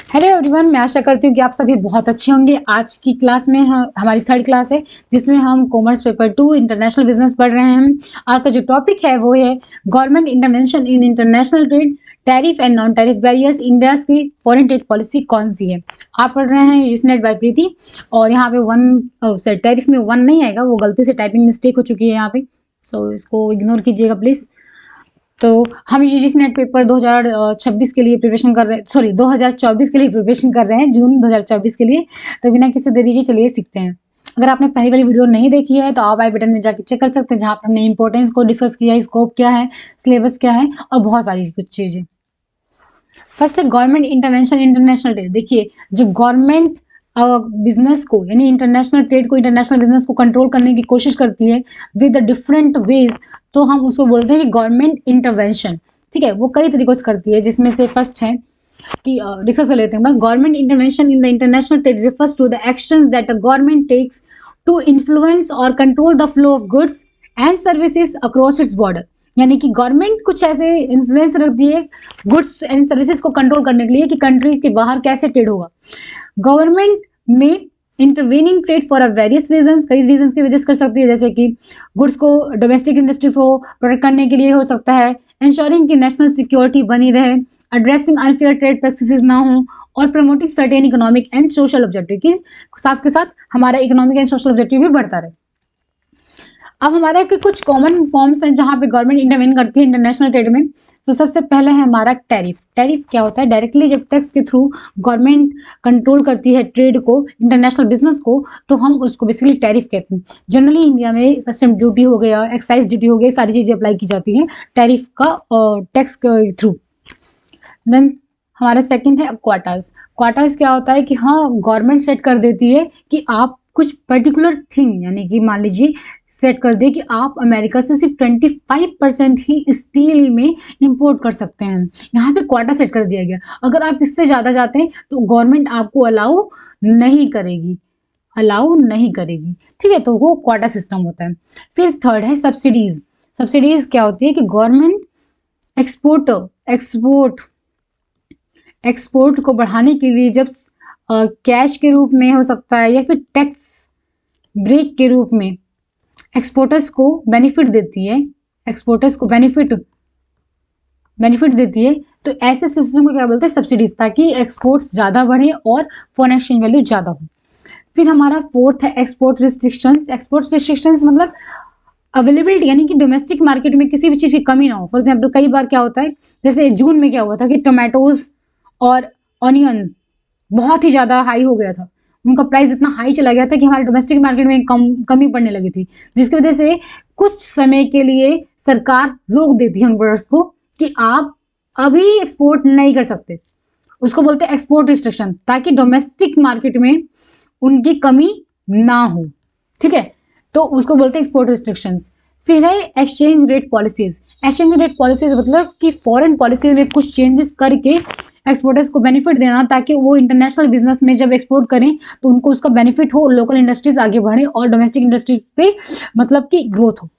Hello everyone, मैं आशा करती हूँ कि आप सभी बहुत अच्छे होंगे। आज की क्लास में हमारी थर्ड क्लास है जिसमें हम कॉमर्स पेपर 2 इंटरनेशनल बिजनेस पढ़ रहे हैं। आज का जो टॉपिक है वो है government intervention in international trade, tariff and non tariff barriers, India की फॉरेन ट्रेड पॉलिसी कौन सी है। आप पढ़ रहे हैं यूजनेट बाय प्रीति। और यहाँ पे टैरिफ में 1 नहीं आएगा, वो गलती से टाइपिंग मिस्टेक हो चुकी है यहाँ पे, सो इसको इग्नोर कीजिएगा प्लीज़। तो हम यूजीसी नेट पेपर 2026 के लिए प्रिपरेशन कर रहे हैं, सॉरी 2024 के लिए प्रिपरेशन कर रहे हैं, जून 2024 के लिए। तो बिना किसी देरी के चलिए सीखते हैं। अगर आपने पहली वाली वीडियो नहीं देखी है तो आप आई बटन में जाके चेक कर सकते हैं, जहाँ पे हमने इंपॉर्टेंस को डिस्कस किया है, स्कोप क्या है, सिलेबस क्या है और बहुत सारी कुछ चीज़ें। फर्स्ट है गवर्नमेंट इंटरवेंशन इंटरनेशनल ट्रेड। देखिए, जब गवर्नमेंट बिजनेस को यानी इंटरनेशनल ट्रेड को, इंटरनेशनल बिजनेस को कंट्रोल करने की कोशिश करती है विद डिफरेंट वेज, तो हम उसको बोलते हैं कि गवर्नमेंट इंटरवेंशन। ठीक है, वो कई तरीकों से करती है, जिसमें से फर्स्ट है कि डिस्कस कर लेते हैं। Government intervention in the international trade refers to the actions that a government takes to influence और control the flow of goods and services across its border. यानी कि गवर्नमेंट कुछ ऐसे इन्फ्लुएंस रखती है गुड्स एंड सर्विसेज को control करने के लिए कि कंट्री के बाहर कैसे ट्रेड होगा। गवर्नमेंट में intervening trade for a various reasons, कई रीजंस की वजह से कर सकती है, जैसे कि गुड्स को डोमेस्टिक इंडस्ट्रीज को प्रोटेक्ट करने के लिए हो सकता है, इंश्योरिंग की नेशनल सिक्योरिटी बनी रहे, एड्रेसिंग अनफेयर ट्रेड प्रैक्टिसेस ना हो, और promoting certain economic and social objective के साथ हमारा इकोनॉमिक एंड सोशल ऑब्जेक्टिव भी बढ़ता रहे। अब हमारे के कुछ कॉमन फॉर्म्स हैं जहाँ पे गवर्नमेंट इंटरवेन करती है इंटरनेशनल ट्रेड में। तो सबसे पहले है हमारा टैरिफ। टैरिफ क्या होता है? डायरेक्टली जब टैक्स के थ्रू गवर्नमेंट कंट्रोल करती है ट्रेड को, इंटरनेशनल बिजनेस को, तो हम उसको बेसिकली टैरिफ कहते हैं। जनरली इंडिया में कस्टम ड्यूटी हो गया, एक्साइज ड्यूटी हो गई, सारी चीज़ें अप्लाई की जाती हैं टैरिफ का टैक्स के थ्रू। देन हमारा सेकंड है क्वाटाज। क्वाटाज क्या होता है कि हाँ, गवर्नमेंट सेट कर देती है कि आप कुछ पर्टिकुलर थिंग, यानी कि मान लीजिए सेट कर दे कि आप अमेरिका से सिर्फ 25% ही स्टील में इंपोर्ट कर सकते हैं। यहाँ पे क्वाटा सेट कर दिया गया। अगर आप इससे ज़्यादा जाते हैं तो गवर्नमेंट आपको अलाउ नहीं करेगी, ठीक है, तो वो क्वाटा सिस्टम होता है। फिर थर्ड है सब्सिडीज। सब्सिडीज क्या होती है कि गवर्नमेंट एक्सपोर्ट को बढ़ाने के लिए जब कैश के रूप में हो सकता है या फिर टैक्स ब्रेक के रूप में एक्सपोर्टर्स को बेनिफिट देती है, तो ऐसे सिस्टम को क्या बोलते हैं? सब्सिडीज, ताकि एक्सपोर्ट्स ज़्यादा बढ़े और फॉरेन एक्सचेंज वैल्यू ज़्यादा हो। फिर हमारा फोर्थ है एक्सपोर्ट रिस्ट्रिक्शंस। एक्सपोर्ट रिस्ट्रिक्शंस मतलब अवेलेबिलिटी, यानी कि डोमेस्टिक मार्केट में किसी भी चीज़ की कमी ना हो। फॉर एग्जाम्पल, कई बार क्या होता है, जैसे जून में क्या हुआ था कि टोमेटोज और ऑनियन बहुत ही ज़्यादा हाई हो गया था, उनका प्राइस इतना हाई चला गया था कि हमारे डोमेस्टिक मार्केट में कमी पड़ने लगी थी, जिसकी वजह से कुछ समय के लिए सरकार रोक देती है उन प्रोडक्ट्स को कि आप अभी एक्सपोर्ट नहीं कर सकते। उसको बोलते हैं एक्सपोर्ट रिस्ट्रिक्शन, ताकि डोमेस्टिक मार्केट में उनकी कमी ना हो। ठीक है, तो उसको बोलते हैं एक्सपोर्ट रिस्ट्रिक्शंस। फिर है exchange rate policies. Exchange rate policies मतलब कि फॉरेन पॉलिसी में कुछ चेंजेस करके एक्सपोर्टर्स को बेनिफिट देना, ताकि वो इंटरनेशनल बिजनेस में जब एक्सपोर्ट करें तो उनको उसका बेनिफिट हो, लोकल इंडस्ट्रीज आगे बढ़े और डोमेस्टिक इंडस्ट्री पे मतलब कि ग्रोथ हो।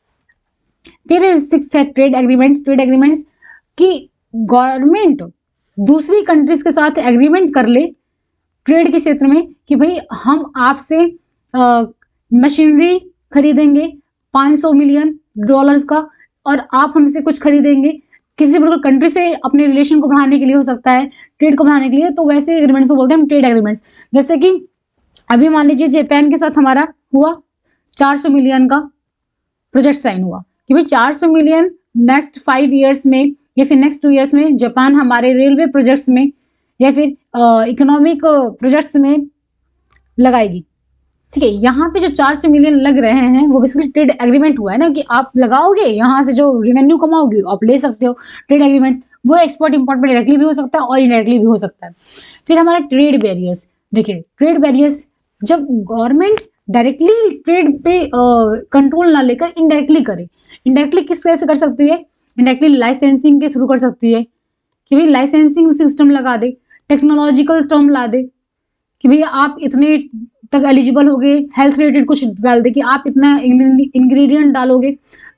फिर सिक्स्थ है ट्रेड एग्रीमेंट्स। ट्रेड एग्रीमेंट्स की गवर्नमेंट दूसरी कंट्रीज के साथ एग्रीमेंट कर ले ट्रेड के क्षेत्र में कि भाई हम आपसे मशीनरी खरीदेंगे $500 मिलियन का, और आप हमसे कुछ खरीदेंगे किसी पर्टिकुलर कंट्री से, अपने रिलेशन को बढ़ाने के लिए हो सकता है, ट्रेड को बढ़ाने के लिए, तो वैसे एग्रीमेंट्स को बोलते हैं हम ट्रेड एग्रीमेंट्स। जैसे कि अभी मान लीजिए जापान के साथ हमारा हुआ 400 मिलियन का प्रोजेक्ट साइन हुआ कि भाई 400 मिलियन नेक्स्ट 5 ईयर्स में या फिर नेक्स्ट 2 ईयर्स में जापान हमारे रेलवे प्रोजेक्ट्स में या फिर इकोनॉमिक प्रोजेक्ट्स में लगाएगी। ठीक है, यहाँ पे जो 400 मिलियन लग रहे हैं वो बेसिकली ट्रेड एग्रीमेंट हुआ है ना, कि आप लगाओगे, यहाँ से जो रेवेन्यू कमाओगे आप ले सकते हो। ट्रेड एग्रीमेंट्स वो एक्सपोर्ट इंपोर्ट में डायरेक्टली भी हो सकता है और इनडायरेक्टली भी हो सकता है। फिर हमारा ट्रेड बैरियर्स। देखिए, ट्रेड बैरियर्स जब गवर्नमेंट डायरेक्टली ट्रेड पे कंट्रोल ना लेकर इनडायरेक्टली करे। इनडायरेक्टली किस तरह से कर सकती है? इनडायरेक्टली लाइसेंसिंग के थ्रू कर सकती है कि भाई लाइसेंसिंग सिस्टम लगा दे, टेक्नोलॉजिकल टर्म ला दे कि भैया आप इतने तक एलिजिबल हो गए, हेल्थ रिलेटेड कुछ डाल दे कि आप इतना इंग्रेडिएंट डालोगे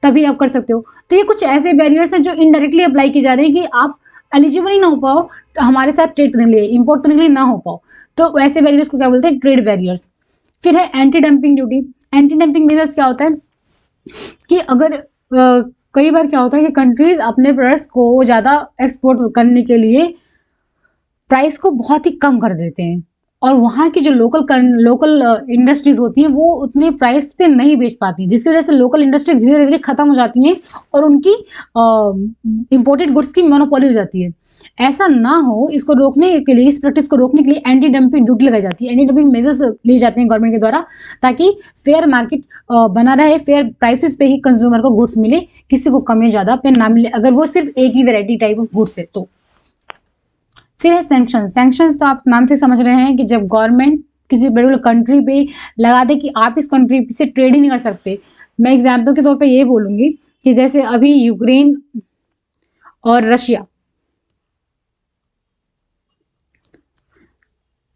तभी आप कर सकते हो। तो ये कुछ ऐसे बैरियर्स हैं जो इनडायरेक्टली अप्लाई की जा रही है कि आप एलिजिबल ही ना हो पाओ हमारे साथ ट्रेड करने के लिए, इंपोर्ट करने के लिए ना हो पाओ, तो ऐसे बैरियर्स को क्या बोलते हैं? Trade barriers. फिर है anti dumping duty. Anti dumping measures क्या होता है कि अगर कई बार क्या होता है कि कंट्रीज अपने प्रोडक्ट्स को ज़्यादा एक्सपोर्ट करने के लिए प्राइस को बहुत ही कम कर देते हैं, और वहाँ की जो लोकल इंडस्ट्रीज होती हैं वो उतने प्राइस पे नहीं बेच पाती, जिसकी वजह से लोकल इंडस्ट्री धीरे धीरे खत्म हो जाती हैं और उनकी इंपोर्टेड गुड्स की मोनोपोली हो जाती है। ऐसा ना हो, इसको रोकने के लिए, इस प्रैक्टिस को रोकने के लिए एंटी डंपिंग ड्यूटी लगाई जाती है, एंटी डंपिंग मेजर्स लिए जाते हैं गवर्नमेंट के द्वारा, ताकि फेयर मार्केट बना रहे, फेयर प्राइसेस पे ही कंज्यूमर को गुड्स मिले, किसी को कम या ज़्यादा पे ना मिले, अगर वो सिर्फ एक ही वेराइटी टाइप ऑफ गुड्स है तो। फिर है सैंक्शन। सैंक्शंस तो आप नाम से समझ रहे हैं कि जब गवर्नमेंट किसी पर्टिकुलर कंट्री पे लगा दे कि आप इस कंट्री से ट्रेड ही नहीं कर सकते। मैं एग्जाम्पल के तौर पे ये बोलूँगी कि जैसे अभी यूक्रेन और रशिया,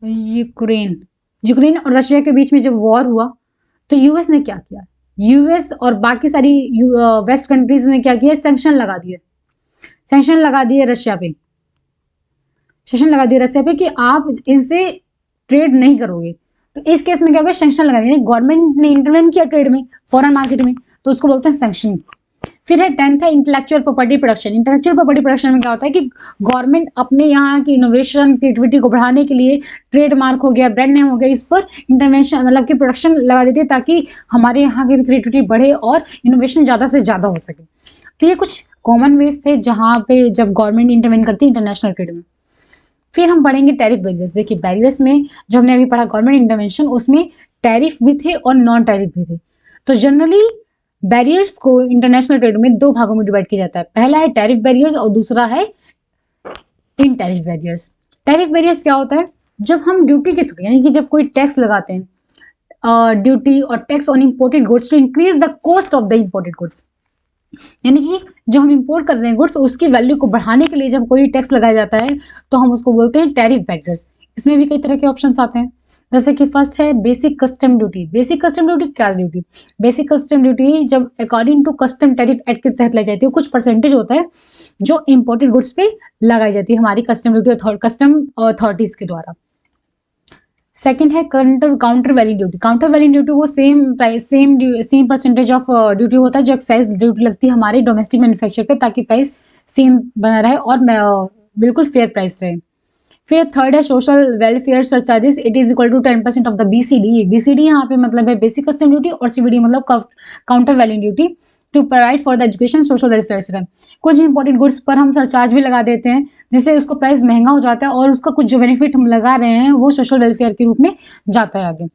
यूक्रेन और रशिया के बीच में जब वॉर हुआ तो यूएस ने क्या किया? यूएस और बाकी सारी वेस्ट कंट्रीज ने क्या किया? सैंक्शन लगा दिए। सैंक्शन लगा दिए रशिया पे, सेशन लगा दिया रशिया पे कि आप इनसे ट्रेड नहीं करोगे। तो इस केस में क्या होगा? सैंक्शन लगा दिया, गवर्नमेंट ने इंटरवेन किया ट्रेड में, फॉरेन मार्केट में, तो उसको बोलते हैं सैंक्शन। फिर है 10th है intellectual property production. Intellectual property production में क्या होता है कि गवर्नमेंट अपने यहाँ की इनोवेशन क्रिएटिविटी को बढ़ाने के लिए ट्रेडमार्क हो गया, ब्रांड नेम हो गया, इस पर इंटरवेंशन मतलब कि प्रोडक्शन लगा देती है, ताकि हमारे यहाँ की भी क्रिएटिविटी बढ़े और इनोवेशन ज़्यादा से ज़्यादा हो सके। तो ये कुछ कॉमन वेज थे जहाँ पे जब गवर्नमेंट इंटरवेन करती है इंटरनेशनल ट्रेड में। फिर हम पढ़ेंगे टैरिफ बैरियर्स। देखिए बैरियर्स में जो हमने अभी पढ़ा गवर्नमेंट इंटरवेंशन, उसमें टैरिफ भी थे और नॉन टैरिफ भी थे। तो जनरली बैरियर्स को इंटरनेशनल ट्रेड में दो भागों में डिवाइड किया जाता है। पहला है टैरिफ बैरियर्स और दूसरा है इन टैरिफ बैरियर्स। टैरिफ बैरियर्स क्या होता है? जब हम ड्यूटी के थ्रू, यानी कि जब कोई टैक्स लगाते हैं, ड्यूटी और tax on imported goods to increase the cost of the imported goods, यानी कि जो हम इंपोर्ट कर रहे हैं गुड्स, उसकी वैल्यू को बढ़ाने के लिए जब कोई टैक्स लगाया जाता है तो हम उसको बोलते हैं टैरिफ बैरियर्स। इसमें भी कई तरह के ऑप्शंस आते हैं, जैसे कि फर्स्ट है basic custom duty. Basic custom duty क्या ड्यूटी? बेसिक कस्टम ड्यूटी जब according to custom tariff act के तहत लाई जाती है, कुछ परसेंटेज होता है जो इंपोर्टेड गुड्स पे लगाई जाती है हमारी कस्टम ड्यूटी, कस्टम अथॉरिटीज के द्वारा। सेकंड है counter value duty. Counter value duty वो same price same percentage of duty होता है जो एक्साइज ड्यूटी लगती है हमारे डोमेस्टिक मैन्युफैक्चर पे, ताकि प्राइस सेम बना रहे और बिल्कुल फेयर प्राइस रहे। फिर थर्ड है social welfare surcharges. It is equal to 10% of the BCD. BCD यहाँ पे मतलब है बेसिक कस्टम ड्यूटी और सीवीडी मतलब counter value duty to provide for the education social welfare system. कुछ इंपॉर्टेंट गुड्स पर हम सरचार्ज भी लगा देते हैं, जिससे उसको प्राइस महंगा हो जाता है और उसका कुछ जो बेनिफिट हम लगा रहे हैं वो सोशल वेलफेयर के रूप में जाता है आगे।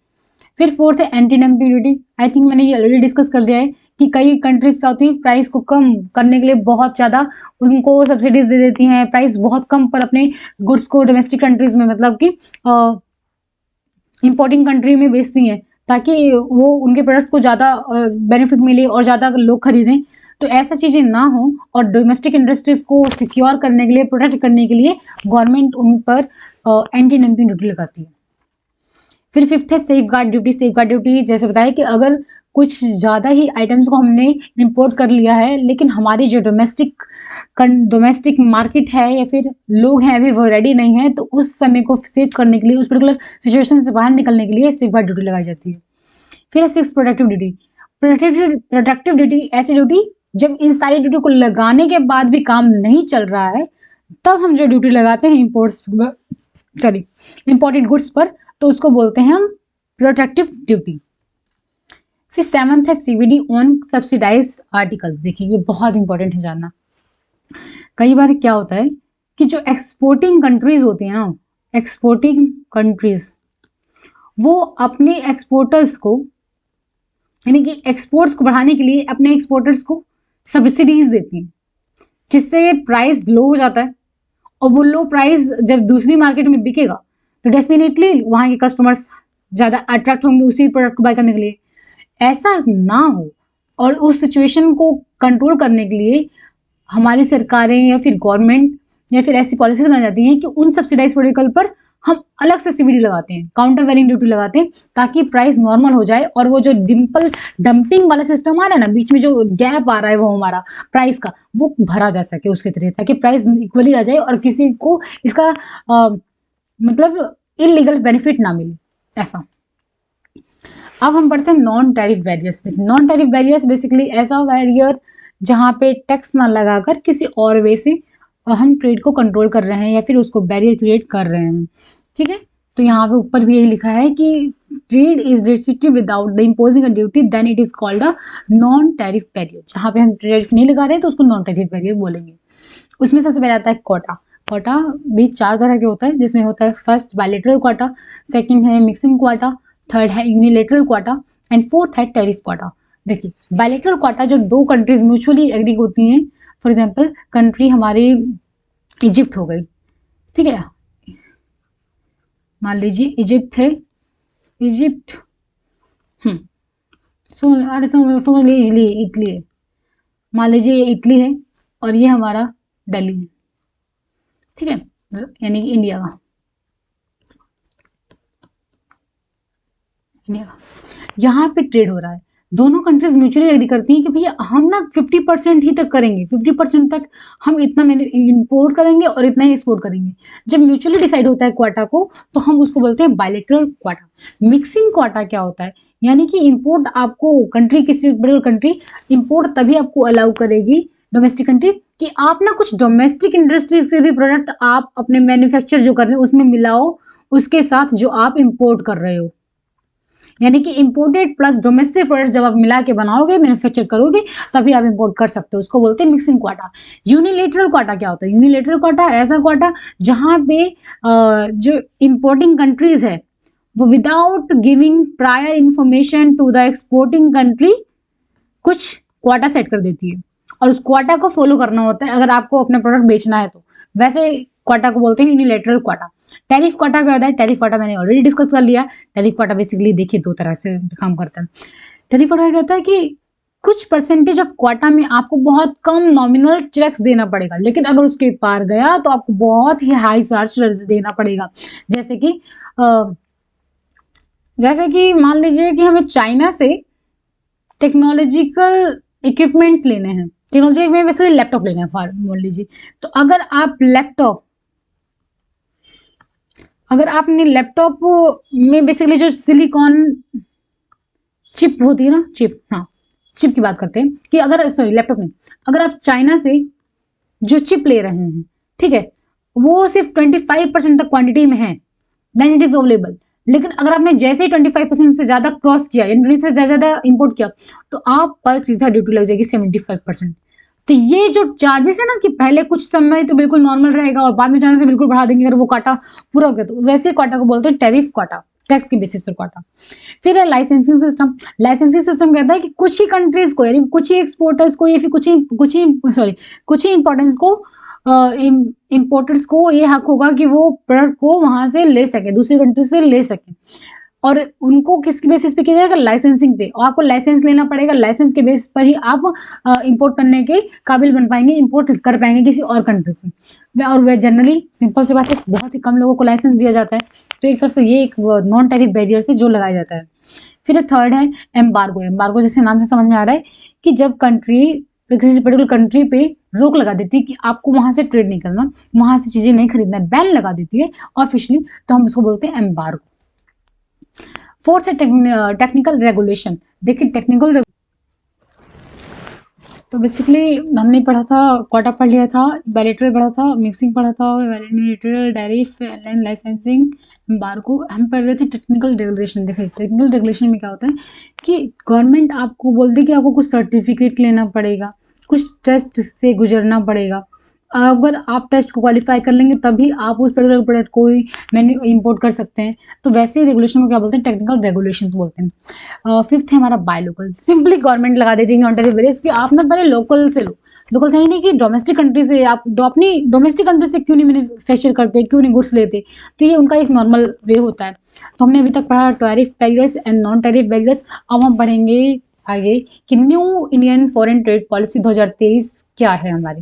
फिर फोर्थ है anti dumping duty. I think मैंने ये ऑलरेडी डिस्कस कर दिया है कि कई कंट्रीज क्या होती है प्राइस को कम करने के लिए बहुत ज़्यादा उनको सब्सिडीज दे देती हैं, प्राइस बहुत कम पर अपने गुड्स को डोमेस्टिक कंट्रीज में मतलब कि इंपोर्टिंग कंट्री में बेचती हैं, ताकि वो उनके प्रोडक्ट्स को ज़्यादा बेनिफिट मिले और ज़्यादा लोग खरीदें। तो ऐसा चीज़ें ना हो और डोमेस्टिक इंडस्ट्रीज को सिक्योर करने के लिए, प्रोटेक्ट करने के लिए गवर्नमेंट उन पर एंटी डंपिंग ड्यूटी लगाती है। फिर फिफ्थ है safe guard duty. Safe guard duty जैसे बताया कि अगर कुछ ज़्यादा ही आइटम्स को हमने इंपोर्ट कर लिया है, लेकिन हमारी जो डोमेस्टिक मार्केट है या फिर लोग हैं अभी वो रेडी नहीं है, तो उस समय को सेव करने के लिए, उस पर्टिकुलर सिचुएशन से बाहर निकलने के लिए सेफ गार्ड ड्यूटी लगाई जाती है। फिर है six productive duty. Productive duty ऐसी ड्यूटी जब इन सारी ड्यूटी को लगाने के बाद भी काम नहीं चल रहा है, तब हम जो ड्यूटी लगाते हैं इंपोर्टेड गुड्स पर, तो उसको बोलते हैं हम प्रोटेक्टिव ड्यूटी। फिर सेवंथ है सीवीडी ऑन सब्सिडाइज आर्टिकल। देखिए ये बहुत इंपॉर्टेंट है जानना। कई बार क्या होता है कि जो एक्सपोर्टिंग कंट्रीज होती है ना, एक्सपोर्टिंग कंट्रीज वो अपने एक्सपोर्टर्स को, यानी कि एक्सपोर्ट्स को बढ़ाने के लिए अपने एक्सपोर्टर्स को सब्सिडीज देती हैं, जिससे प्राइस लो हो जाता है, और वो लो प्राइस जब दूसरी मार्केट में बिकेगा तो डेफिनेटली वहाँ के कस्टमर्स ज़्यादा अट्रैक्ट होंगे उसी प्रोडक्ट को बाय करने के लिए। ऐसा ना हो और उस सिचुएशन को कंट्रोल करने के लिए हमारी सरकारें या फिर गवर्नमेंट या फिर ऐसी पॉलिसीज बनाई जाती हैं कि उन सब्सिडाइज प्रोडक्ट पर हम अलग से सीवीडी लगाते हैं, काउंटर वैरिंग ड्यूटी लगाते हैं, ताकि प्राइस नॉर्मल हो जाए और वो जो डंपिंग वाला सिस्टम आ रहा है ना, बीच में जो गैप आ रहा है वो हमारा प्राइस का, वो भरा जा सके उसके तरीके, ताकि प्राइस इक्वली आ जाए और किसी को इसका मतलब इलीगल बेनिफिट ना मिले, ऐसा। अब हम पढ़ते हैं non tariff barriers. Non tariff barriers basically ऐसा बैरियर जहाँ पे टैक्स ना लगाकर किसी और वे से हम ट्रेड को कंट्रोल कर रहे हैं या फिर उसको बैरियर क्रिएट कर रहे हैं, ठीक है। तो यहाँ पे ऊपर भी यही लिखा है कि trade is restricted without the imposing a duty, then it is called a non tariff barrier. जहाँ पे हम टैरिफ नहीं लगा रहे हैं तो उसको नॉन टैरिफ बैरियर बोलेंगे। उसमें सबसे पहले आता है कोटा। कोटा भी 4 तरह के होता है, जिसमें होता है फर्स्ट बायलैटरल कोटा, सेकंड है मिक्सिंग कोटा, थर्ड है यूनिलेटरल क्वाटा एंड फोर्थ है टैरिफ क्वाटा। देखिए बायलैटरल क्वाटा जो 2 कंट्रीज म्यूचुअली एग्री होती हैं, फॉर एग्जांपल कंट्री हमारी इजिप्ट हो गई, ठीक है, मान लीजिए इजिप्ट है, इजिप्ट समझ लीजिए इटली, इटली है, मान लीजिए ये इटली है और ये हमारा दिल्ली है, ठीक है, यानी कि इंडिया का, यहाँ पे ट्रेड हो रहा है, दोनों कंट्रीज म्यूचुअली एग्री करती हैं कि भैया हम ना 50% ही तक करेंगे, 50% तक हम इतना इंपोर्ट करेंगे और इतना ही एक्सपोर्ट करेंगे। जब म्यूचुअली डिसाइड होता है क्वाटा को, तो हम उसको बोलते हैं बायलैटरल क्वाटा। मिक्सिंग क्वाटा क्या होता है, यानी कि इंपोर्ट आपको कंट्री, किसी पर्टिकुलर कंट्री इंपोर्ट तभी आपको अलाउ करेगी, डोमेस्टिक कंट्री, कि आप ना कुछ डोमेस्टिक इंडस्ट्री से भी प्रोडक्ट आप अपने मैन्युफैक्चर जो कर रहे हैं उसमें मिलाओ उसके साथ जो आप इंपोर्ट कर रहे हो, यानी कि इंपोर्टेड प्लस डोमेस्टिक प्रोडक्ट जब आप मिला के बनाओगे, मैन्युफैक्चर करोगे, तभी आप इंपोर्ट कर सकते हो, उसको बोलते हैं मिक्सिंग क्वाटा। यूनिलेटरल क्वाटा क्या होता है, यूनिलेटरल क्वाटा ऐसा क्वाटा जहां पे जो इंपोर्टिंग कंट्रीज है वो without giving prior information to the exporting country कुछ क्वाटा सेट कर देती है और उस क्वाटा को फॉलो करना होता है अगर आपको अपना प्रोडक्ट बेचना है तो, वैसे क्वाटा को बोलते हैं यूनिलेटरल क्वाटा। टैरिफ क्वाटा क्या होता है, टैरिफ क्वाटा मैंने ऑलरेडी डिस्कस कर लिया। टैरिफ क्वाटा बेसिकली देखिए 2 तरह से काम करता है। टैरिफ क्वाटा कहता है कि कुछ परसेंटेज ऑफ क्वाटा में आपको बहुत कम नॉमिनल टैक्स देना पड़ेगा, लेकिन अगर उसके पार गया तो आपको बहुत ही हाई चार्ज देना पड़ेगा। जैसे कि मान लीजिए कि हमें चाइना से टेक्नोलॉजिकल इक्विपमेंट लेने हैं, टेक्नोलॉजी में वैसे लैपटॉप लेना है मान लीजिए, तो अगर आपने लैपटॉप में बेसिकली जो सिलिकॉन चिप होती है ना, चिप की बात करते हैं कि अगर लैपटॉप नहीं, अगर आप चाइना से जो चिप ले रहे हैं, ठीक है, वो सिर्फ 25% तक क्वांटिटी में है, देन इट इज अवेलेबल। लेकिन अगर आपने जैसे ही 25% से ज्यादा क्रॉस किया, यानी 25% से ज्यादा इंपोर्ट किया, तो आप पर सीधा ड्यूटी लग जाएगी 75%। तो ये जो चार्जेस है ना कि पहले कुछ समय तो बिल्कुल नॉर्मल रहेगा और बाद में चाइना से बिल्कुल बढ़ा देंगे अगर वो काटा पूरा हो गया, तो वैसे क्वाटा को बोलते हैं टैरिफ क्वाटा, टैक्स के बेसिस पर क्वाटा। फिर है लाइसेंसिंग सिस्टम। लाइसेंसिंग सिस्टम कहता है कि कुछ ही कंट्रीज को, यानी कुछ ही एक्सपोर्टर्स को या फिर कुछ ही इंपॉर्टेंस को, इम्पोर्टर्स को ये हक होगा कि वो प्रोडक्ट को वहां से ले सके, दूसरी कंट्री से ले सके, और उनको किसके बेसिस पे किया जाएगा, लाइसेंसिंग पे, और आपको लाइसेंस लेना पड़ेगा, लाइसेंस के बेसिस पर ही आप इंपोर्ट करने के काबिल बन पाएंगे, इंपोर्ट कर पाएंगे किसी और कंट्री से। और वह जनरली सिंपल सी बात है, बहुत ही कम लोगों को लाइसेंस दिया जाता है, तो एक तरफ से ये एक नॉन टैरिफ बैरियर से जो लगाया जाता है। फिर थर्ड है एम्बार्गो। एम्बार्गो जैसे नाम से समझ में आ रहा है कि जब कंट्री किसी पर्टिकुलर कंट्री पे रोक लगा देती है कि आपको वहां से ट्रेड नहीं करना, वहां से चीजें नहीं खरीदना, बैन लगा देती है ऑफिशियली, तो हम उसको बोलते हैं एम्बार्गो। फोर्थ है टेक्निकल रेगुलेशन। देखिए टेक्निकल, तो बेसिकली हमने पढ़ा था, क्वाटा पढ़ लिया था, बायलैटरल पढ़ा था, मिक्सिंग पढ़ा था, यूनिलेटरल, टैरिफ, लाइसेंसिंग, एम्बार्गो। हम पढ़ रहे थे टेक्निकल रेगुलेशन। देखिए टेक्निकल रेगुलेशन में क्या होता है कि गवर्नमेंट आपको बोलती है कि आपको कुछ सर्टिफिकेट लेना पड़ेगा, कुछ टेस्ट से गुजरना पड़ेगा, अगर आप टेस्ट को क्वालिफाई कर लेंगे तभी आप उस पर्टिकुलर प्रोडक्ट को ही इंपोर्ट कर सकते हैं। तो वैसे ही रेगुलेशन को क्या बोलते हैं, टेक्निकल रेगुलेशंस बोलते हैं। फिफ्थ है हमारा बाय लोकल। सिंपली गवर्नमेंट लगा देती है नॉन टैरिफ बैरियर्स कि आप ना पहले लोकल से लो, लोकल से नहीं कि डोमेस्टिक कंट्री से, आप अपनी डोमेस्टिक कंट्री से क्यों नहीं मैन्युफैक्चर करते, क्यों नहीं गुड्स लेते, तो ये उनका एक नॉर्मल वे होता है। तो हमने अभी तक पढ़ा tariff barriers and non tariff barriers. अब हम पढ़ेंगे आगे कि new Indian foreign trade policy 2023 क्या है हमारी।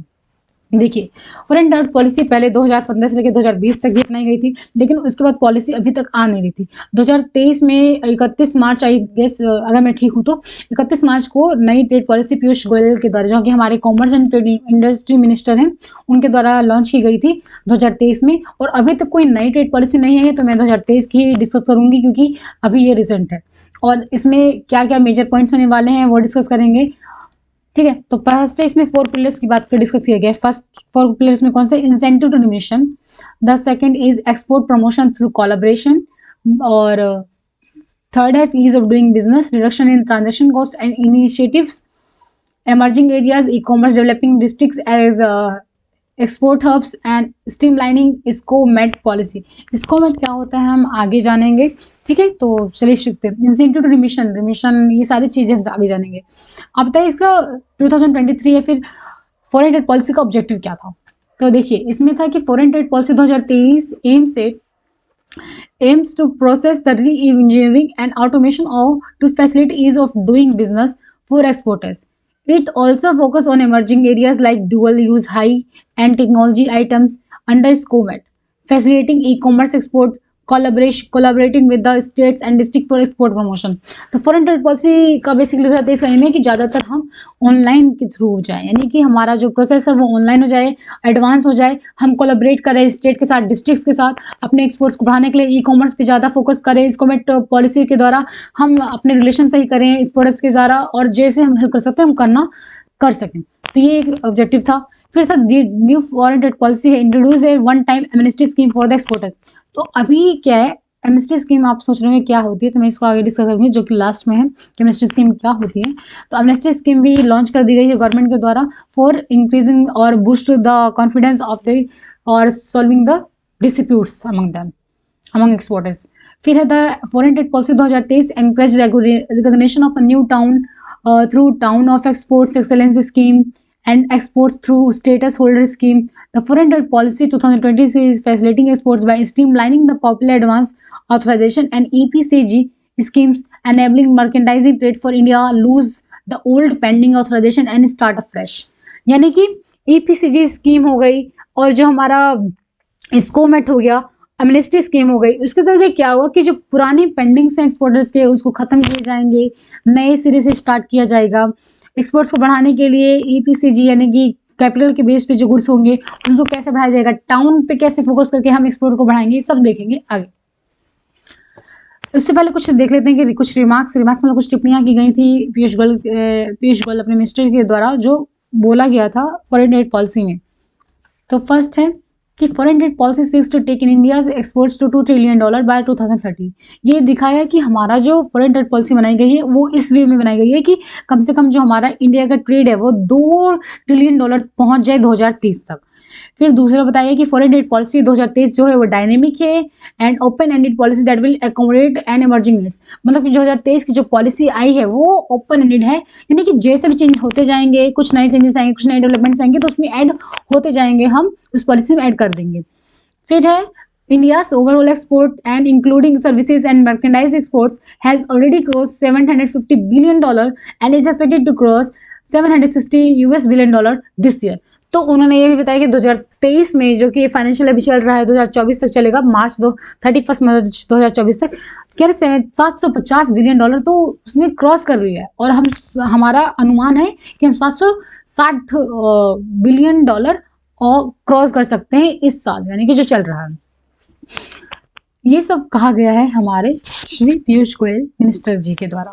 देखिए, फॉरेन डायरेक्ट पॉलिसी पहले 2015 से लेकर 2020 तक ही अपनाई गई थी, लेकिन उसके बाद पॉलिसी अभी तक आ नहीं रही थी। 2023 में 31 मार्च आई गेस, अगर मैं ठीक हूँ तो 31 मार्च को नई ट्रेड पॉलिसी पीयूष गोयल के द्वारा, जो कि हमारे commerce and trade industry minister हैं, उनके द्वारा लॉन्च की गई थी 2023 में। और अभी तक कोई नई ट्रेड पॉलिसी नहीं है, तो मैं 2023 की ही डिस्कस करूँगी क्योंकि अभी ये रिसेंट है। और इसमें क्या-क्या मेजर पॉइंट्स होने वाले हैं वो डिस्कस करेंगे। ठीक है, तो फर्स्ट है इसमें 4 पिलर्स की बात कर डिस्कस किया गया है। फर्स्ट 4 पिलर्स में कौन से? Incentive to remission, the second is export promotion through collaboration, और थर्ड है ease of doing business, reduction in transaction cost and initiatives, emerging areas, e-commerce, developing districts as export hubs and streamlining SCOMET policy. SCOMET क्या होता है हम आगे जानेंगे। ठीक है, तो चलिए सीखते हैं। इंसेंटिव टू रिमिशन, रिमिशन, ये सारी चीज़ें हम आगे जानेंगे। अब बताइए इसका 2023 या फिर फॉरेन ट्रेड पॉलिसी का ऑब्जेक्टिव क्या था। तो देखिए इसमें था कि foreign trade policy 2023 aims to process the re-engineering and automation of to facilitate ease of doing business for exporters. It also focus on emerging areas like dual use high and technology items under SCOMET, facilitating e-commerce export, collaborating with the states and district for export promotion। तो foreign trade policy का basically रहता है इसका M है कि ज़्यादातर हम online के थ्रू हो जाए, यानी कि हमारा जो प्रोसेस है वो ऑनलाइन हो जाए, एडवांस हो जाए, हम कोलैबोरेट करें स्टेट के साथ, डिस्ट्रिक्ट्स के साथ, अपने एक्सपोर्ट्स को बढ़ाने के लिए ई कॉमर्स पे ज़्यादा फोकस करें। इसकोमेट पॉलिसी के द्वारा हम अपने रिलेशन सही करें इस प्रोडक्ट्स के द्वारा, और जैसे हम हेल्प कर सकते हैं हम करना कर सकें। तो ये एक ऑब्जेक्टिव था। फिर था न्यू फॉरेन ट्रेड पॉलिसी है introduce A one time amnesty scheme for the exporters. तो अभी क्या है एमनेस्टी स्कीम, आप सोच रहे होंगे क्या होती है, तो मैं इसको आगे डिस्कस करूंगी जो कि लास्ट में है कि एमनेस्टी स्कीम क्या होती है। तो एमनेस्टी स्कीम भी लॉन्च कर दी गई है गवर्नमेंट के द्वारा फॉर इंक्रीजिंग और boost the confidence of the और solving the disputes among them among exporters. फिर है the foreign trade policy 2023 encourage recognition of a new town through town of export excellence scheme and exports through status holder scheme. The foreign trade policy 2023 is facilitating exports by streamlining the popular advance authorization and EPCG schemes, enabling merchandising trade for India, lose the old pending authorization and start afresh। यानी कि EPCG scheme हो गई और जो हमारा स्कोमेट हो गया, amnesty scheme हो गई, उसके तहत क्या हुआ कि जो पुराने पेंडिंग्स हैं एक्सपोर्टर्स के उसको खत्म किए जाएंगे, नए सिरे से स्टार्ट किया जाएगा। एक्सपोर्ट्स को बढ़ाने के लिए ईपीसीजी यानी कि कैपिटल के बेस पे जो गुड्स होंगे उनको कैसे बढ़ाया जाएगा, टाउन पे कैसे फोकस करके हम एक्सपोर्ट को बढ़ाएंगे, सब देखेंगे आगे। उससे पहले कुछ देख लेते हैं कि कुछ रिमार्क्स मतलब कुछ टिप्पणियां की गई थी पीयूष गोयल अपने मिनिस्टर के द्वारा जो बोला गया था फॉरेन ट्रेड पॉलिसी में। तो फर्स्ट है कि foreign trade policy seeks to take in India's exports to $2 trillion by 2030। ये दिखाया कि हमारा जो फॉरेन ट्रेड पॉलिसी बनाई गई है वो इस वे में बनाई गई है कि कम से कम जो हमारा इंडिया का ट्रेड है वो $2 ट्रिलियन पहुंच जाए 2030 तक। फिर दूसरा बताइए कि फॉरेन ट्रेड पॉलिसी 2023 जो है वो डायनेमिक है and open ended policy that will accommodate and emerging needs. मतलब कि 2023 की जो पॉलिसी आई है वो ओपन एंडेड है, यानी कि जैसे भी चेंज होते जाएंगे, कुछ नए चेंजेस आएंगे, कुछ नए डेवलपमेंट्स आएंगे तो उसमें ऐड होते जाएंगे, हम उस पॉलिसी में ऐड कर देंगे। फिर है India's overall export and including services and merchandise exports has already crossed $750 billion and is expected to cross $760 billion this year। तो उन्होंने ये भी बताया कि 2023 में जो कि फाइनेंशियल अभी चल रहा है 2024 तक चलेगा, मार्च 31 मार्च 2024 तक, कह रहे $750 बिलियन तो उसने क्रॉस कर लिया है। और हमारा अनुमान है कि हम $760 बिलियन और क्रॉस कर सकते हैं इस साल, यानी कि जो चल रहा है। ये सब कहा गया है हमारे श्री पीयूष गोयल मिनिस्टर जी के द्वारा।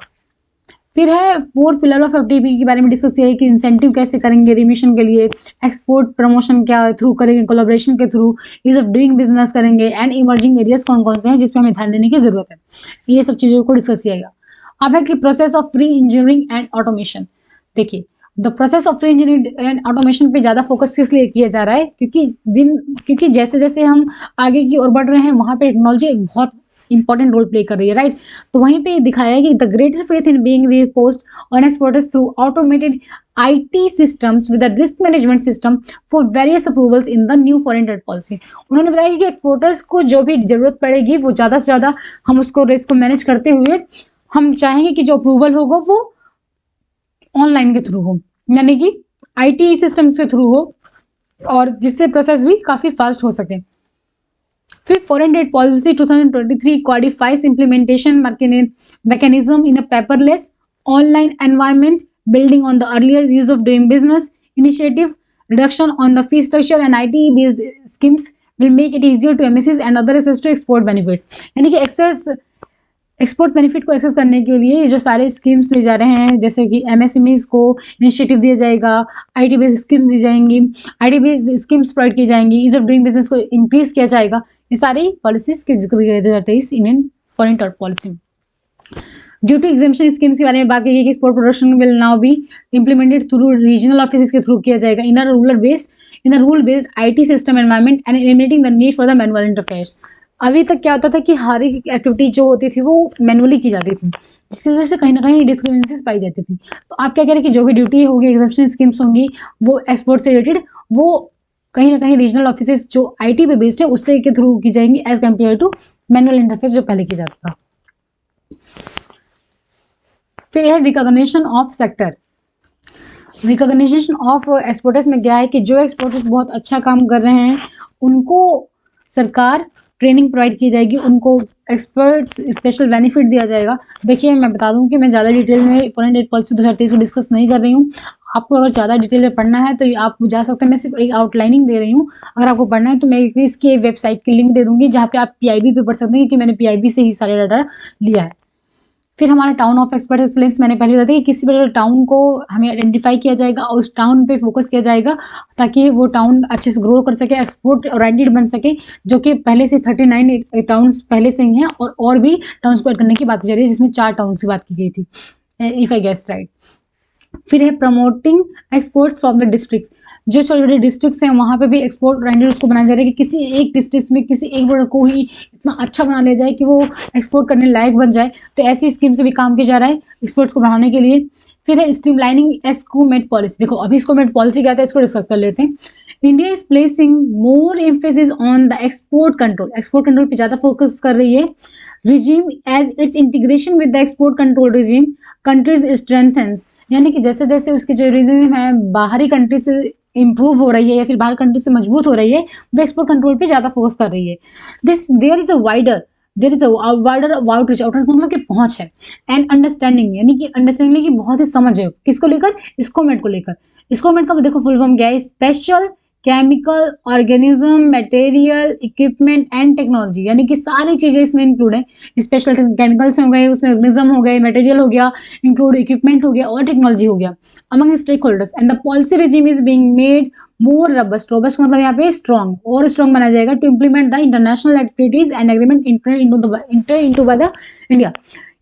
फिर है फोर्थ पिलर ऑफ एफटीपी के बारे में डिस्कस किया है कि इंसेंटिव कैसे करेंगे रिमिशन के लिए, एक्सपोर्ट प्रमोशन क्या थ्रू करेंगे, कोलैबोरेशन के through, ease of doing business करेंगे एंड इमर्जिंग एरियाज कौन कौन से हैं जिसपे हमें ध्यान देने की जरूरत है, ये सब चीज़ों को डिस्कस किया गया। अब है कि process of free engineering and automation. देखिए the process of free engineering and automation पे ज़्यादा फोकस किस लिए किया जा रहा है, क्योंकि जैसे जैसे हम आगे की ओर बढ़ रहे हैं वहाँ पे टेक्नोलॉजी एक बहुत इंपॉर्टेंट रोल प्ले कर रही है, राइट। तो वहीं पे दिखाया है कि the greater faith in being reposed on exporters through automated IT systems with the risk management system for various approvals in the new foreign trade policy. उन्होंने बताया कि एक्सपोर्टर्स को जो भी जरूरत पड़ेगी वो ज़्यादा से ज़्यादा हम उसको रिस्क को मैनेज करते हुए हम चाहेंगे कि जो अप्रूवल होगा वो ऑनलाइन के थ्रू हो, यानी कि आईटी सिस्टम्स के थ्रू हो, और जिससे प्रोसेस भी काफ़ी फास्ट हो सके। फिर foreign trade policy 2023 codifies implementation mechanism in a paperless online environment, building on the earlier use of doing business initiative. Reduction on the fee structure and IT based schemes will make it easier to MSCs and other access to export benefits. यानी कि access export benefit को access करने के लिए ये जो सारे schemes ले जा रहे हैं, जैसे कि एमएसएमईज को इनिशिएटिव दिया जाएगा, आईटी बेस्ड स्कीम्स दी जाएंगी, आईटी बेस्ड स्कीम्स प्रोवाइड की जाएंगी, ईज ऑफ डूइंग बिजनेस को इंक्रीज किया जाएगा। ये सारी पॉलिसीज के जिक्र किए जाते हैं इस इंडियन फॉरेन ट्रेड पॉलिसी में। ड्यूटी एग्जाम्पशन स्कीम्स के बारे में बात की गई कि export production will now be implemented through regional office के थ्रू किया जाएगा in a rule based IT system environment and eliminating the need for the manual interface. अभी तक क्या होता था कि हर एक एक्टिविटी जो होती थी वो मैनुअली की जाती थी, जिसकी वजह से कहीं ना कहीं डिस्क्रिमिनेंसीज पाई जाती थी। तो आप क्या कह रहे हैं कि जो भी ड्यूटी होगी, एग्जाम्पशन स्कीम्स होंगी, वो एक्सपोर्ट से रिलेटेड वो कहीं ना कहीं रीजनल ऑफिस जो आईटी पे बेस्ड है उससे के थ्रू की जाएंगी as compare to manual interface जो पहले किया जाता था। फिर है recognition of sector. Recognition of exporters में क्या है कि जो एक्सपोर्टर्स बहुत अच्छा काम कर रहे हैं उनको सरकार ट्रेनिंग प्रोवाइड की जाएगी, उनको एक्सपर्ट्स स्पेशल बेनिफिट दिया जाएगा। देखिए मैं बता दूं कि मैं ज़्यादा डिटेल में फॉरेन ट्रेड पॉलिसी 2023 को डिस्कस नहीं कर रही हूँ। आपको अगर ज़्यादा डिटेल में पढ़ना है तो आप जा सकते हैं, मैं सिर्फ एक आउटलाइनिंग दे रही हूँ। अगर आपको पढ़ना है तो मैं इसकी वेबसाइट की लिंक दे दूंगी जहाँ पे आप पीआईबी पे पढ़ सकते हैं, क्योंकि मैंने पीआईबी से ही सारे डाटा लिया है। फिर हमारा टाउन ऑफ एक्सपर्ट एक्सलेंस, मैंने पहले बताया कि किसी पर्टिकुलर टाउन को हमें आइडेंटिफाई किया जाएगा और उस टाउन पे फोकस किया जाएगा ताकि वो टाउन अच्छे से ग्रो कर सके, एक्सपोर्ट ओरिएंटेड बन सके, जो कि पहले से 39 टाउन्स पहले से ही हैं और भी टाउन्स को ऐड करने की बात की जा रही है, जिसमें 4 टाउन की बात की गई थी, इफ आई गेस राइट। फिर है promoting exports from the districts. जो छोटे छोटे डिस्ट्रिक्ट्स हैं वहाँ पे भी एक्सपोर्ट ओरिएंटेड उसको बनाया जा रहा है कि किसी एक डिस्ट्रिक्ट में किसी एक प्रोडक्ट को ही इतना अच्छा बना लिया जाए कि वो एक्सपोर्ट करने लायक बन जाए। तो ऐसी स्कीम से भी काम किया जा रहा है एक्सपोर्ट्स को बढ़ाने के लिए। फिर है स्ट्रीमलाइनिंग एस्कोमेट पॉलिसी। देखो अभी एस्कोमेट पॉलिसी क्या था, इसको डिस्कस कर लेते हैं। India is placing more emphasis on the export control. Export control पे ज़्यादा फोकस कर रही है। Regime as its integration with the export control regime countries strengthens, यानी कि जैसे जैसे उसकी जो रिजीम है बाहरी कंट्री से इम्प्रूव हो रही है या फिर बाहर कंट्री से मजबूत हो रही है, वो एक्सपोर्ट कंट्रोल पे ज़्यादा फोकस कर रही है। There is a wider outreach, मतलब कि पहुंच है, एंड अंडरस्टैंडिंग, यानी कि अंडरस्टैंडिंग की बहुत ही समझ है किसको लेकर, स्कोमेट को लेकर। स्कोमेट का देखो फुल फॉर्म क्या है, special chemical organism material equipment and technology, यानी कि सारी चीज़ें इसमें इंक्लूड है। स्पेशल केमिकल्स हो गए, उसमें ऑर्गेनिज्म हो गए, मटेरियल हो गया, इंक्लूड इक्विपमेंट हो गया और टेक्नोलॉजी हो गया, among stakeholders. And the policy regime is being made more robust मतलब यहाँ पे स्ट्रॉन्ग और स्ट्रॉन्ग बनाया जाएगा to implement the international activities and agreement into by the India.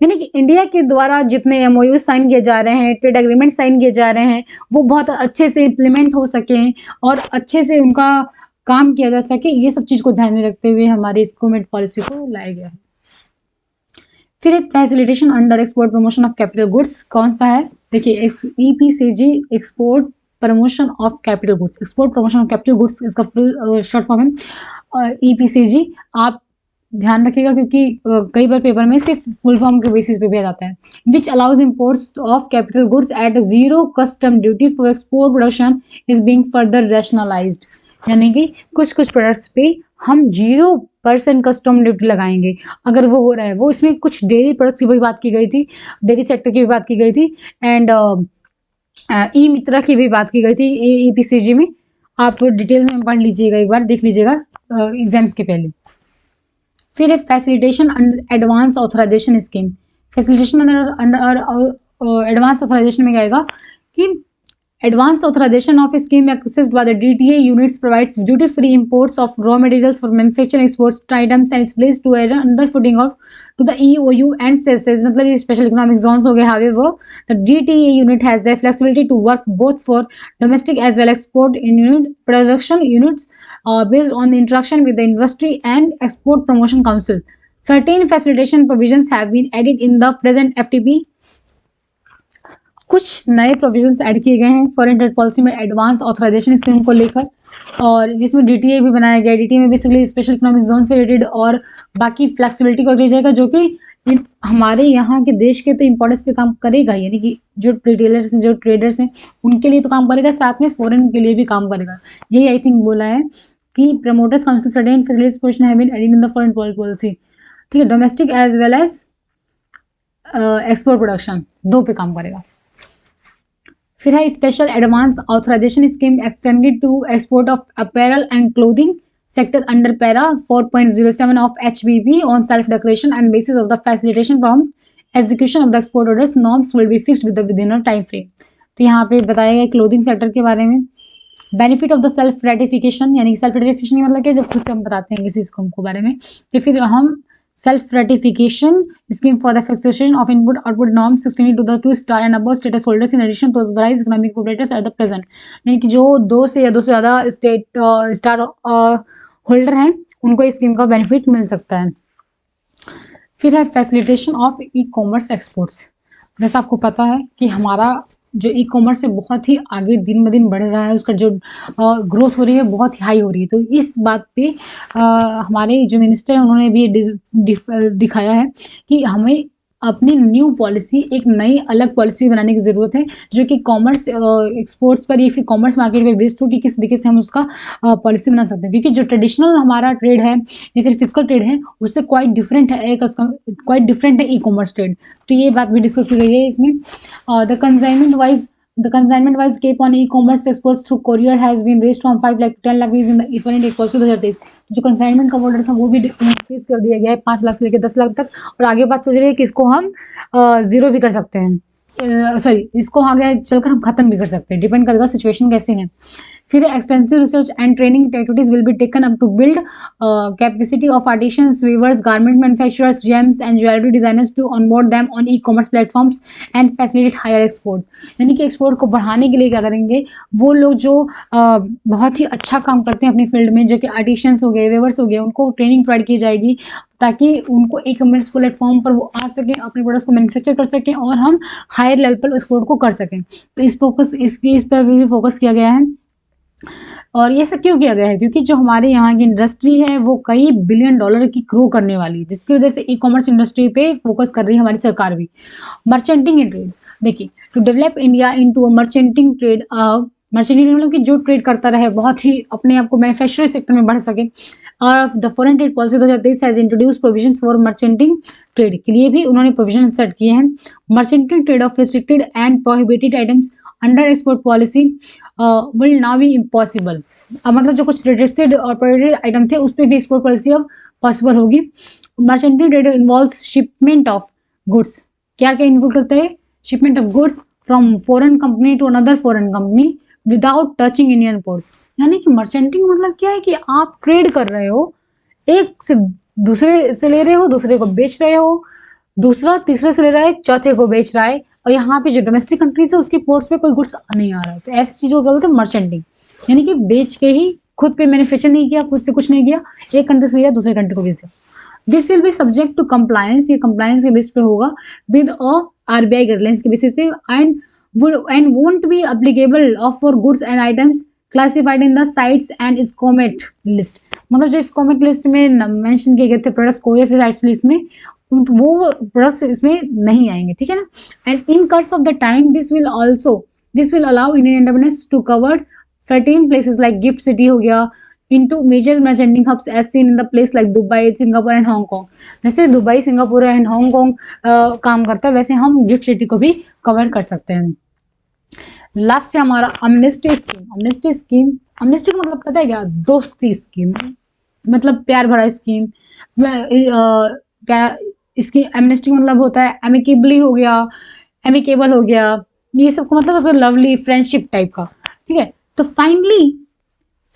यानी कि इंडिया के द्वारा जितने एमओयू साइन किए जा रहे हैं, ट्रेड एग्रीमेंट साइन किए जा रहे हैं, वो बहुत अच्छे से इम्प्लीमेंट हो सके और अच्छे से उनका काम किया जा सके, ये सब चीज़ को ध्यान में रखते हुए हमारी स्कोमेट पॉलिसी को लाया गया है। फिर एक facilitation under export promotion of capital goods कौन सा है, देखिए EPCG export promotion of capital goods. Export promotion of capital goods इसका फुल शॉर्ट फॉर्म है EPCG। आप ध्यान रखिएगा क्योंकि कई बार पेपर में सिर्फ फुल फॉर्म के बेसिस पे भी आ जाता है। Which allows imports of capital goods at zero custom duty for export production is being further rationalised, यानी कि कुछ प्रोडक्ट्स पे हम 0% कस्टम ड्यूटी लगाएंगे अगर वो हो रहा है। वो इसमें कुछ डेयरी प्रोडक्ट्स की भी बात की गई थी, डेयरी सेक्टर की भी बात की गई थी, एंड ई मित्रा की भी बात की गई थी EPCG में। आप डिटेल में पढ़ लीजिएगा, एक बार देख लीजिएगा एग्जाम्स के पहले। फिर है facilitation under advance authorization scheme. Facilitation under advance authorization में क्या आएगा कि advance authorization of a scheme accessed by the DTA units provides duty free imports of raw materials for manufacturing exports items and is placed to another footing of to the EOU and says मतलब ये special economic zones हो गए। However, the DTA unit has the flexibility to work both for domestic as well export in unit production units based on the interaction with the industry and export promotion council. Certain facilitation provisions have been added in the present FTP। कुछ नए provisions add किए गए हैं foreign trade policy में advance authorization scheme को लेकर, और जिसमें DTA भी बनाया गया। DTA में बेसिकली स्पेशल इकोनॉमिक जोन से रिलेटेड और बाकी फ्लेक्सिबिलिटी को दिया जाएगा, जो कि हमारे यहाँ के देश के तो इम्पोर्टेंस पे काम करेगा, यानी कि जो रिटेलर्स हैं, जो ट्रेडर्स हैं, उनके लिए तो काम करेगा, साथ में फॉरेन के लिए भी काम करेगा। यही आई थिंक बोला है कि promoters council certain facilities position have been added in the foreign policy. ठीक है, domestic as well as export production, दो पे काम करेगा। फिर है special advance authorization scheme extended to export of apparel and clothing sector under para 4.07 of HBP on self declaration and basis of the facilitation from execution of the export orders norms will be fixed within a time frame। तो यहाँ पे बताया गया clothing sector के बारे में। Benefit of the self ratification, यानी कि सेल्फ रेटिफिकेशन मतलब क्या, जब खुद से हम बताते हैं किसी स्कीम के बारे में, कि फिर हम self ratification scheme for the fixation of input output norms extended to the 2 star and above status holders in addition to authorized economic operators at the present. यानी कि जो 2 से या 2 से ज़्यादा स्टार होल्डर हैं उनको इस स्कीम का बेनिफिट मिल सकता है। फिर है facilitation of e commerce exports. जैसा आपको पता है कि हमारा जो ई कॉमर्स है बहुत ही आगे दिन ब दिन बढ़ रहा है, उसका जो ग्रोथ हो रही है बहुत ही हाई हो रही है। तो इस बात पे हमारे जो मिनिस्टर हैं उन्होंने भी दिखाया है कि हमें अपनी न्यू पॉलिसी, एक नई अलग पॉलिसी बनाने की ज़रूरत है जो कि कॉमर्स एक्सपोर्ट्स पर या फिर कॉमर्स मार्केट पे बेस्ड हो, कि किस तरीके से हम उसका पॉलिसी बना सकते हैं। क्योंकि जो ट्रेडिशनल हमारा ट्रेड है या फिर फिजिकल ट्रेड है उससे क्वाइट डिफरेंट है, क्वाइट डिफरेंट है ई कॉमर्स ट्रेड। तो ये बात भी डिस्कस की गई है इसमें। The consignment wise cap on e-commerce exports through courier has been raised from 5 lakh to 10 lakh rupees in the different date policy 2023। जो कंसाइनमेंट का ऑर्डर था वो भी इंक्रीज कर दिया गया है 5 लाख से लेकर 10 लाख तक, और आगे बात चल रही है कि इसको हम जीरो भी कर सकते हैं, सॉरी इसको आगे चलकर हम खत्म भी कर सकते हैं, डिपेंड करेगा सिचुएशन कैसे है। फिर extensive research and training activities will be taken up to build capacity of artisans, weavers, garment manufacturers, gems and jewellery designers to onboard them on e commerce platforms and facilitate higher export. यानी कि export को बढ़ाने के लिए क्या करेंगे, वो लोग जो बहुत ही अच्छा काम करते हैं अपनी फील्ड में, जो कि आर्टिशंस हो गए, वीवर्स हो गए, उनको ट्रेनिंग प्रोवाइड की जाएगी ताकि उनको ई कॉमर्स प्लेटफॉर्म पर वो आ सकें, अपने प्रोडक्ट्स को मैन्युफैक्चर कर सकें और हम हायर लेवल पर एक्सपोर्ट को कर सकें। तो इस पर भी फोकस किया गया है। और ये सब क्यों किया गया है, क्योंकि जो हमारे यहाँ की इंडस्ट्री है वो कई बिलियन डॉलर की ग्रो करने वाली है, जिसकी वजह से ई कॉमर्स इंडस्ट्री पे फोकस कर रही है हमारी सरकार भी। मर्चेंटिंग एंड ट्रेड, देखिए to develop India into a merchanting trade, merchanting मतलब कि जो ट्रेड करता रहे, बहुत ही अपने आप को मैन्युफैक्चरिंग सेक्टर में बढ़ सके। और the foreign trade policy 2023 has introduce provisions for merchanting trade, के लिए भी उन्होंने प्रोविजन सेट किए हैं। Merchanting trade of restricted and prohibited items under export policy will now be impossible. मतलब जो कुछ रजिस्टर्ड और प्रोहिबिटेड आइटम थे उस पर भी एक्सपोर्ट पॉलिसी अब पॉसिबल होगी। Merchanting trade involves shipment of goods, क्या क्या इन्वॉल्व करता है, shipment of goods from foreign company to another foreign company without touching Indian ports. यानी कि मर्चेंटिंग मतलब क्या है कि आप ट्रेड कर रहे हो, एक से दूसरे से ले रहे हो, दूसरे को बेच रहे हो, दूसरा तीसरे से ले रहा है, चौथे को बेच रहा है, और यहाँ पे जो डोमेस्टिक कंट्रीज है उसके पोर्ट्स पे कोई गुड्स नहीं आ रहा है। तो ऐसी चीज़ों को बोलते हैं मर्चेंटिंग, यानी कि बेच के ही, खुद पे मैन्युफैक्चर नहीं किया, खुद से कुछ नहीं किया, एक कंट्री से लिया दूसरे कंट्री को बेच दिया। This will be subject to compliance, ये कंप्लायंस के बेस पे होगा विद RBI गाइडलाइंस के बेसिस पे, and won't be applicable of for goods and items classified in the sites and SCOMET list. मतलब जो स्कोमेट लिस्ट में मेंशन किए गए थे प्रोडक्ट्स को या फिर साइट्स लिस्ट में, वो प्रोडक्ट्स इसमें नहीं आएंगे, ठीक है ना। And in course of the time this will allow Indian entrepreneurs to cover certain places like GIFT city हो गया into major merchandising hubs as seen in the place like Dubai, Singapore and Hong Kong। जैसे Dubai, Singapore and Hong Kong काम करता है, वैसे हम gift city को भी कवर कर सकते हैं। लास्ट है हमारा अमनेस्टी स्कीम। अमनेस्टी का मतलब पता है क्या, दोस्ती स्कीम, मतलब प्यार भरा स्कीम। इसकी एमनेस्टी मतलब होता है एमिकेबल हो गया, ये सब का मतलब लवली फ्रेंडशिप टाइप का, ठीक है। तो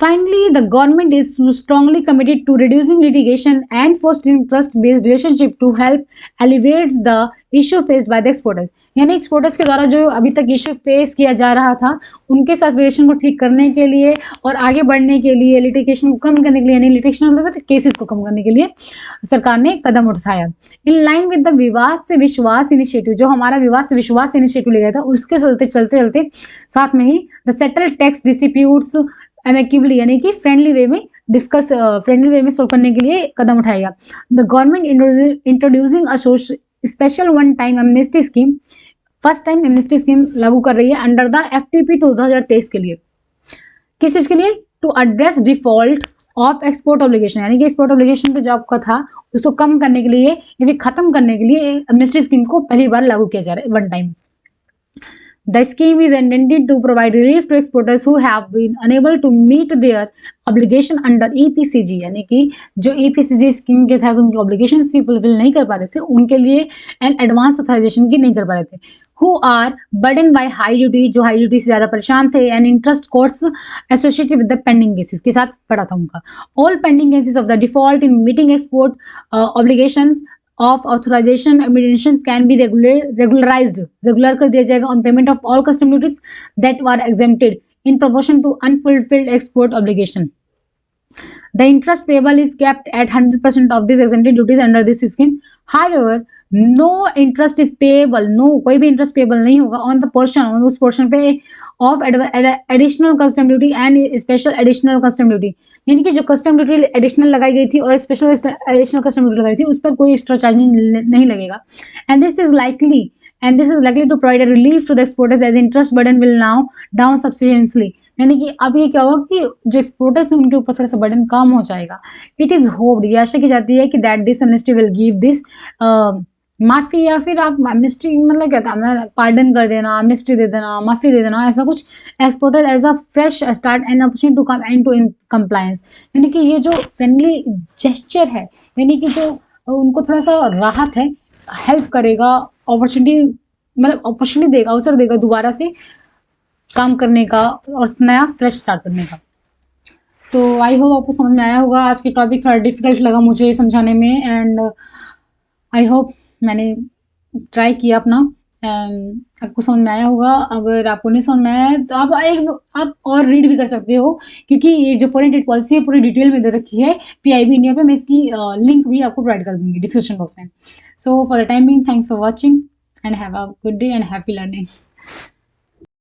Finally, the government is strongly committed to reducing litigation and fostering trust-based relationship to help alleviate the issue faced by the exporters। यानी एक्सपोर्टर्स के द्वारा जो अभी तक इश्यू फेस किया जा रहा था उनके साथ रिलेशन को ठीक करने के लिए और आगे बढ़ने के लिए, लिटिगेशन को कम करने के लिए, यानी लिटिगेशन मतलब केसेस को कम करने के लिए सरकार ने कदम उठाया। इन लाइन विद द विवाद से विश्वास इनिशिएटिव, जो हमारा विवाद से विश्वास इनिशिएटिव लिया था उसके चलते साथ में ही the settle tax disputes amicably, यानी कि फ्रेंडली वे में डिस्कस फ्रेंडली वे में सोल्व करने के लिए कदम उठाएगा। The government introducing a special one time amnesty scheme, first time amnesty scheme लागू कर रही है अंडर द FTP 2023 के लिए। किस चीज के लिए? To address default of export obligation, यानी कि एक्सपोर्ट ऑब्लिगेशन पे जो आपका था उसको कम करने के लिए या फिर खत्म करने के लिए एमनेस्टी स्कीम को पहली बार लागू किया जा रहा है, one time. The scheme is intended to provide relief to exporters who have been unable to meet their obligation under EPCG, यानी कि जो EPCG स्कीम के तहत उनकी ऑब्लिगेशन थी फुलफिल नहीं कर पा रहे थे, उनके लिए एंड एडवांस ऑथराइजेशन की नहीं कर पा रहे थे। Who are burdened by high duty, जो हाई ड्यूटी से ज्यादा परेशान थे, and interest courts associated with the pending cases के साथ पड़ा था उनका। All pending cases of the default in meeting export obligations of authorization administrations can be regularized, regular कर दिया जाएगा on payment of all custom duties that were exempted in proportion to unfulfilled export obligation. The interest payable is capped at 100% of these exempted duties under this scheme. However, no interest is payable, no कोई भी interest payable नहीं होगा on the portion, on उस portion पे of additional custom duty and special additional custom duty, यानी कि जो custom duty additional लगाई गई थी और स्पेशल एडिशनल कस्टम ड्यूटी लगाई थी उस पर कोई एक्स्ट्रा चार्जिंग नहीं लगेगा। And this is likely to provide a relief to the exporters as interest burden will now down substantially, यानी कि अब ये क्या होगा कि जो एक्सपोर्टर्स हैं उनके ऊपर थोड़ा सा बर्डन कम हो जाएगा। इट इज होप्ड, ये आशा की जाती है कि that this amnesty will give this माफी, या फिर आप एमनेस्टी मतलब क्या था, पार्डन कर देना, एमनेस्टी दे देना, माफी दे देना, ऐसा कुछ, exporter as a fresh start and opportunity to come and to in compliance, यानी कि ये जो फ्रेंडली जेस्चर है, यानी कि जो उनको थोड़ा सा राहत है, हेल्प करेगा, अपॉर्चुनिटी मतलब अपॉर्चुनिटी देगा, अवसर देगा दोबारा से काम करने का और नया फ्रेश स्टार्ट करने का। तो आई होप आपको समझ में आया होगा। आज की टॉपिक थोड़ा डिफिकल्ट लगा मुझे समझाने में, एंड आई होप मैंने ट्राई किया अपना, आपको समझ में आया होगा। अगर आपको नहीं समझ में आया है तो आप और रीड भी कर सकते हो, क्योंकि ये जो फॉरेन ट्रेड पॉलिसी है पूरी डिटेल में दे रखी है PIB इंडिया पे। मैं इसकी लिंक भी आपको प्रोवाइड कर दूंगी डिस्क्रिप्शन बॉक्स में। So for the time being, thanks for watching and have a good day and happy learning.